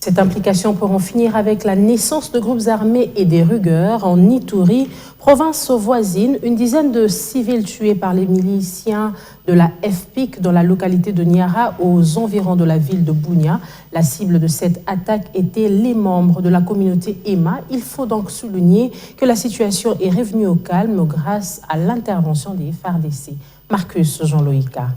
Cette implication pour en finir avec la naissance de groupes armés et des rugueurs en Ituri, province voisine. Une dizaine de civils tués par les miliciens de la FPIC dans la localité de Niara, aux environs de la ville de Bunia. La cible de cette attaque était les membres de la communauté EMA. Il faut donc souligner que la situation est revenue au calme grâce à l'intervention des FARDC. Marcus Jean-Loïka.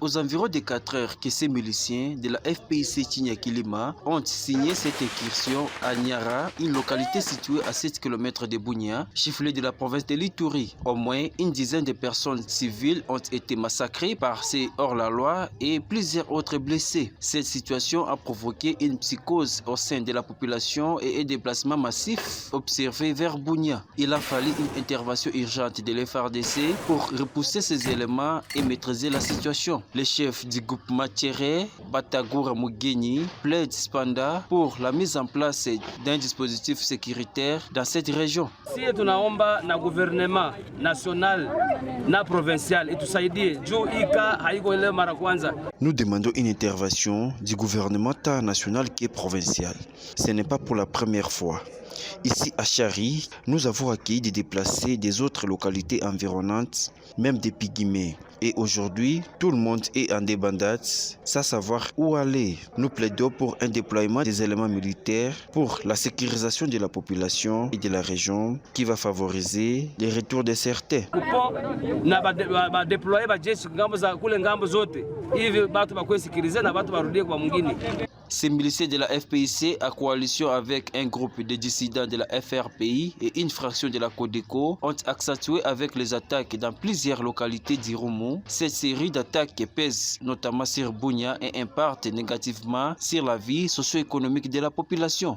Aux environs de 4 heures que ces miliciens de la FPIC Tinyakilima ont signé cette incursion à Niara, une localité située à 7 km de Bunia, chef-lieu de la province de l'Ituri. Au moins une dizaine de personnes civiles ont été massacrées par ces hors-la-loi et plusieurs autres blessés. Cette situation a provoqué une psychose au sein de la population et un déplacement massif observé vers Bunia. Il a fallu une intervention urgente de l'FARDC pour repousser ces éléments et maîtriser la situation. Le chef du groupe Matéré, Batagura Mugeni, plaide cependant pour la mise en place d'un dispositif sécuritaire dans cette région. Si tunaomba na gouvernement national na provincial itusaidie juu ika haiko ile mara kwanza. Nous demandons une intervention du gouvernement tant national que provincial. Ce n'est pas pour la première fois. Ici à Chari, nous avons accueilli des déplacés des autres localités environnantes, même des pygmées. Et aujourd'hui, tout le monde est en débandade, sans savoir où aller. Nous plaidons pour un déploiement des éléments militaires pour la sécurisation de la population et de la région qui va favoriser les retours de certains. Ces miliciens de la FPIC, à coalition avec un groupe de dissidents de la FRPI et une fraction de la Codeco, ont accentué avec les attaques dans plusieurs localités d'Irumu. Cette série d'attaques pèse notamment sur Bunia et impacte négativement sur la vie socio-économique de la population.